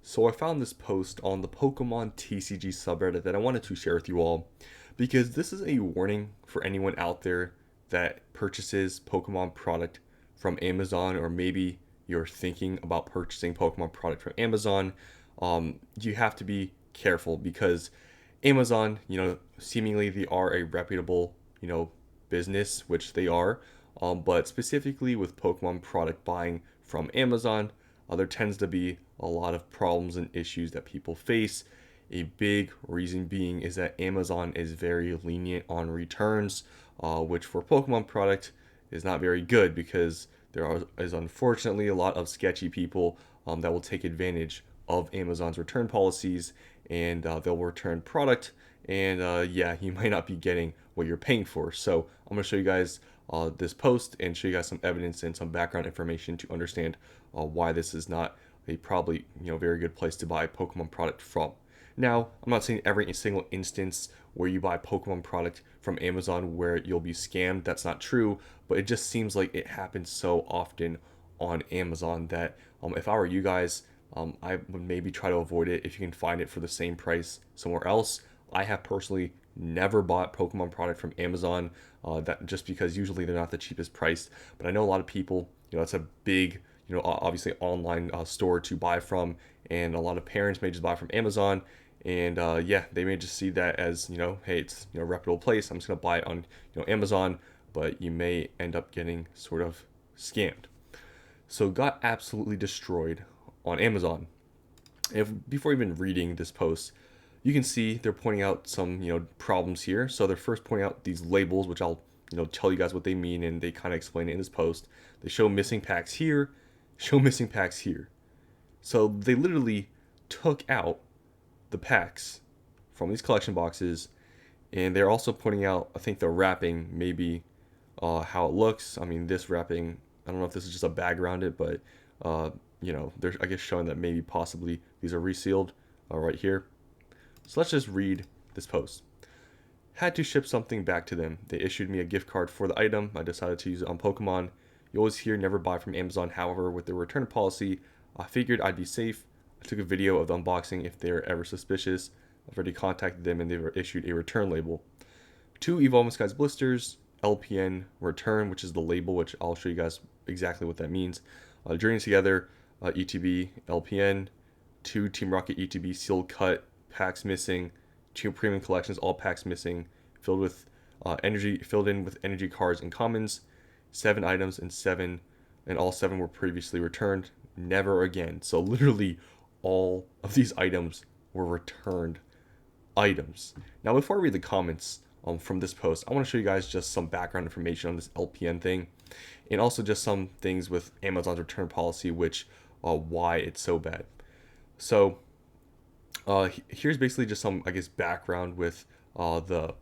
So I found this post on the Pokemon TCG subreddit that I wanted to share with you all because this is a warning for anyone out there that purchases Pokemon product from Amazon, or maybe you're thinking about purchasing Pokemon product from Amazon. You have to be careful because Amazon, seemingly they are a reputable, business, which they are. But specifically with Pokemon product buying from Amazon, there tends to be a lot of problems and issues that people face. A big reason being is that Amazon is very lenient on returns, which for Pokemon product is not very good because is unfortunately a lot of sketchy people that will take advantage of Amazon's return policies, and they'll return product, and yeah, you might not be getting what you're paying for. So I'm going to show you guys this post and show you guys some evidence and some background information to understand why this is not a probably very good place to buy Pokemon product from. Now, I'm not saying every single instance where you buy Pokemon product from Amazon where you'll be scammed. That's not true, but it just seems like it happens so often on Amazon that if I were you guys, I would maybe try to avoid it if you can find it for the same price somewhere else. I have personally never bought Pokemon product from Amazon, that just because usually they're not the cheapest price. But I know a lot of people, it's a big, obviously online store to buy from, and a lot of parents may just buy from Amazon, and yeah, they may just see that as hey, it's a reputable place. I'm just gonna buy it on Amazon, but you may end up getting sort of scammed. So got absolutely destroyed on Amazon. If before even reading this post, you can see they're pointing out some problems here. So they're first pointing out these labels, which I'll tell you guys what they mean, and they kind of explain it in this post. They show missing packs here, show missing packs here. So they literally took out the packs from these collection boxes, and they're also pointing out, I think, the wrapping, maybe how it looks. I mean, this wrapping, I don't know if this is just a bag around it, but they're, I guess, showing that maybe possibly these are resealed right here. So let's just read this post. Had to ship something back to them. They issued me a gift card for the item. I decided to use it on Pokemon. You always hear never buy from Amazon. However, with their return policy, I figured I'd be safe. I took a video of the unboxing if they're ever suspicious. I've already contacted them and they've issued a return label. 2 Evolving Skies blisters, LPN return, which is the label, which I'll show you guys exactly what that means. Journey Together, ETB, LPN, 2 Team Rocket ETB sealed cut, packs missing, 2 premium collections, all packs missing, filled in with energy cards and commons, 7 items and all 7 were previously returned, never again. So literally all of these items were returned items. Now before I read the comments from this post, I want to show you guys just some background information on this LPN thing, and also just some things with Amazon's return policy, which why it's so bad. So here's basically just some, I guess, background with the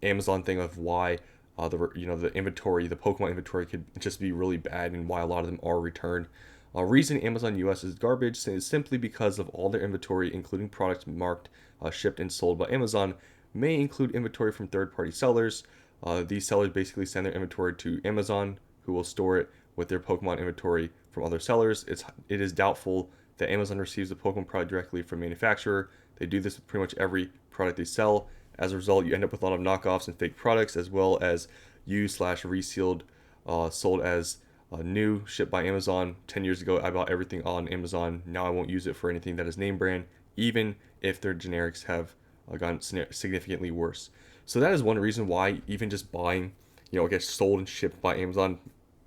Amazon thing of why the inventory, the Pokemon inventory, could just be really bad, and why a lot of them are returned. Reason Amazon US is garbage is simply because of all their inventory, including products marked shipped and sold by Amazon, may include inventory from third-party sellers. These sellers basically send their inventory to Amazon, who will store it with their Pokemon inventory from other sellers. It is doubtful that Amazon receives the Pokemon product directly from manufacturer. They do this with pretty much every product they sell. As a result, you end up with a lot of knockoffs and fake products, as well as used/resealed, sold as new, shipped by Amazon. 10 years ago, I bought everything on Amazon. Now I won't use it for anything that is name brand, even if their generics have gotten significantly worse. So that is one reason why even just buying, it gets sold and shipped by Amazon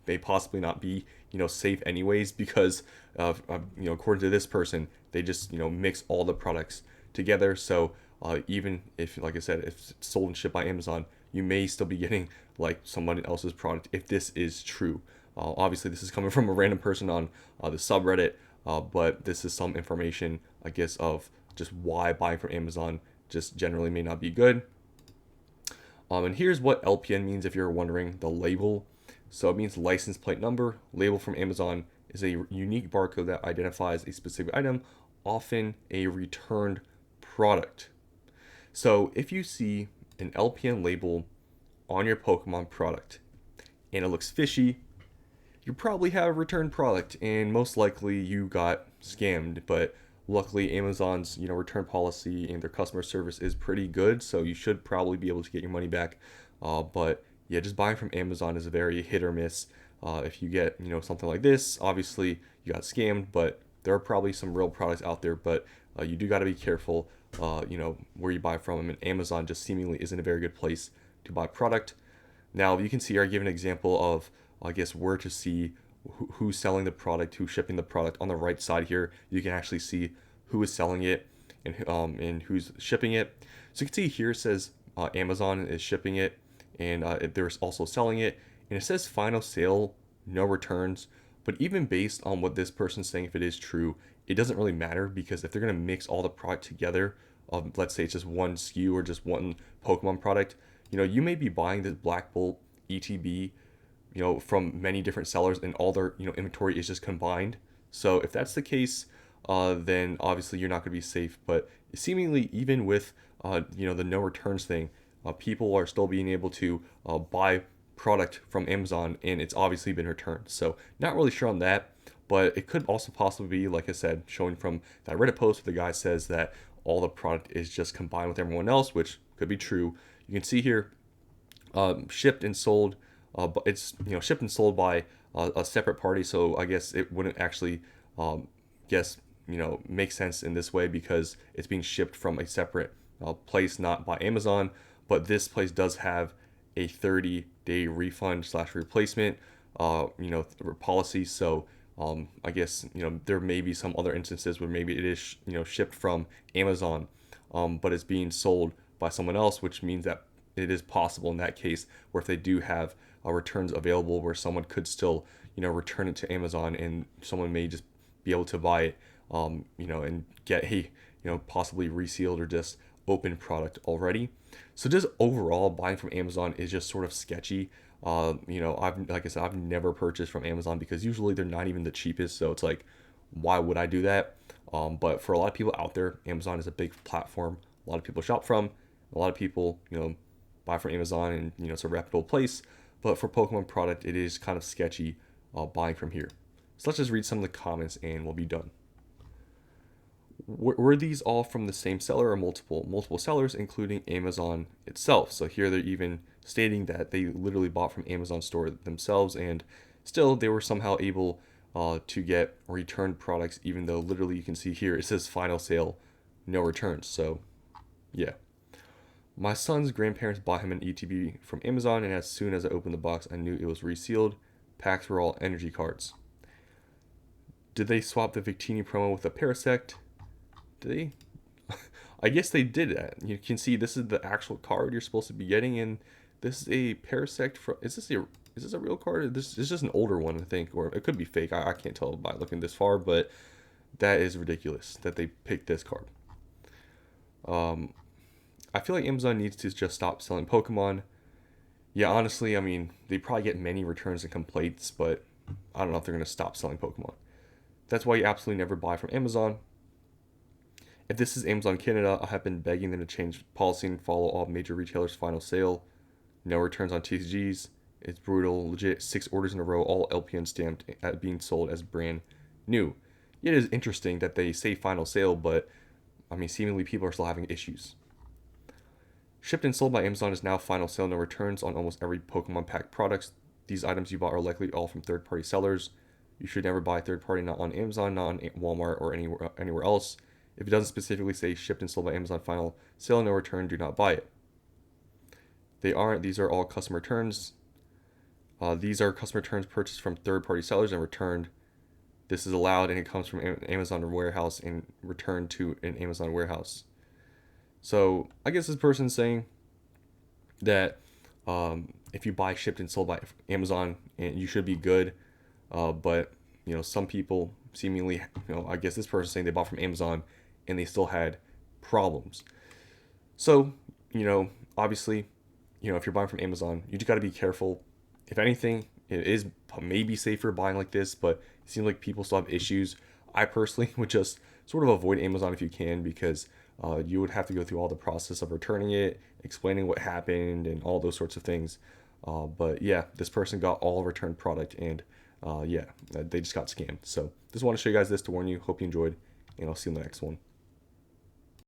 may possibly not be, safe anyways, because of, according to this person, they just, mix all the products together. So even if, like I said, if it's sold and shipped by Amazon, you may still be getting like someone else's product if this is true. Obviously, this is coming from a random person on the subreddit, but this is some information, I guess, of just why buying from Amazon just generally may not be good. And here's what LPN means if you're wondering, the label. So it means license plate number. Label from Amazon is a unique barcode that identifies a specific item, often a returned product. So if you see an LPN label on your Pokemon product and it looks fishy, you probably have a returned product, and most likely you got scammed. But Luckily, Amazon's return policy and their customer service is pretty good, so you should probably be able to get your money back. But yeah, just buying from Amazon is a very hit or miss. If you get something like this, obviously you got scammed, but there are probably some real products out there. But you do got to be careful, where you buy from. And Amazon just seemingly isn't a very good place to buy product. Now you can see here I give an example of I guess where to see who's selling the product, who's shipping the product. On the right side here, you can actually see who is selling it and who's shipping it. So you can see here it says Amazon is shipping it, and they're also selling it, and it says final sale, no returns. But even based on what this person's saying, if it is true, it doesn't really matter, because if they're gonna mix all the product together, let's say it's just one SKU or just one Pokemon product, you may be buying this Black Bolt ETB from many different sellers, and all their inventory is just combined. So if that's the case, then obviously you're not going to be safe. But seemingly, even with the no returns thing, people are still being able to buy product from Amazon, and it's obviously been returned. So not really sure on that, but it could also possibly be, like I said, showing from that Reddit post where the guy says that all the product is just combined with everyone else, which could be true. You can see here, shipped and sold, but it's shipped and sold by a separate party. So I guess it wouldn't actually guess make sense in this way, because it's being shipped from a separate place, not by Amazon. But this place does have a 30-day refund slash replacement policy. So I guess there may be some other instances where maybe it is shipped from Amazon, but it's being sold by someone else, which means that it is possible in that case, where if they do have returns available, where someone could still return it to Amazon, and someone may just be able to buy it and get a possibly resealed or just open product already. So just overall, buying from Amazon is just sort of sketchy. Like I said, I've never purchased from Amazon, because usually they're not even the cheapest. So it's like, why would I do that? But for a lot of people out there, Amazon is a big platform. A lot of people shop from. A lot of people buy from Amazon, and it's a reputable place. But for Pokemon product, it is kind of sketchy buying from here. So let's just read some of the comments and we'll be done. Were these all from the same seller or multiple sellers, including Amazon itself? So here they're even stating that they literally bought from Amazon store themselves, and still they were somehow able to get returned products, even though literally you can see here it says final sale, no returns. So yeah. My son's grandparents bought him an ETB from Amazon, and as soon as I opened the box, I knew it was resealed. Packs were all energy cards. Did they swap the Victini promo with a Parasect? Did they? I guess they did that. You can see this is the actual card you're supposed to be getting, and this is a Parasect from. Is this a real card? This is just an older one, I think, or it could be fake. I can't tell by looking this far, but that is ridiculous that they picked this card. I feel like Amazon needs to just stop selling Pokemon. Yeah, honestly, I mean, they probably get many returns and complaints, but I don't know if they're going to stop selling Pokemon. That's why you absolutely never buy from Amazon. If this is Amazon Canada, I have been begging them to change policy and follow all major retailers' final sale. No returns on TCGs. It's brutal. Legit 6 orders in a row, all LPN stamped at being sold as brand new. It is interesting that they say final sale, but I mean, seemingly people are still having issues. Shipped and sold by Amazon is now final sale, no returns on almost every Pokemon pack products. These items you bought are likely all from third-party sellers. You should never buy third-party, not on Amazon, not on Walmart, or anywhere else. If it doesn't specifically say shipped and sold by Amazon, final sale, no return, do not buy it. They aren't. These are all customer returns. These are customer returns purchased from third-party sellers and returned. This is allowed, and it comes from Amazon warehouse and returned to an Amazon warehouse. So I guess this person's saying that if you buy shipped and sold by Amazon, and you should be good. But some people seemingly, I guess this person's saying they bought from Amazon and they still had problems. So obviously, if you're buying from Amazon, you just got to be careful. If anything, it is maybe safer buying like this, but it seems like people still have issues. I personally would just sort of avoid Amazon if you can, because you would have to go through all the process of returning it, explaining what happened, and all those sorts of things. But yeah, this person got all returned product, and they just got scammed. So just want to show you guys this to warn you. Hope you enjoyed, and I'll see you in the next one.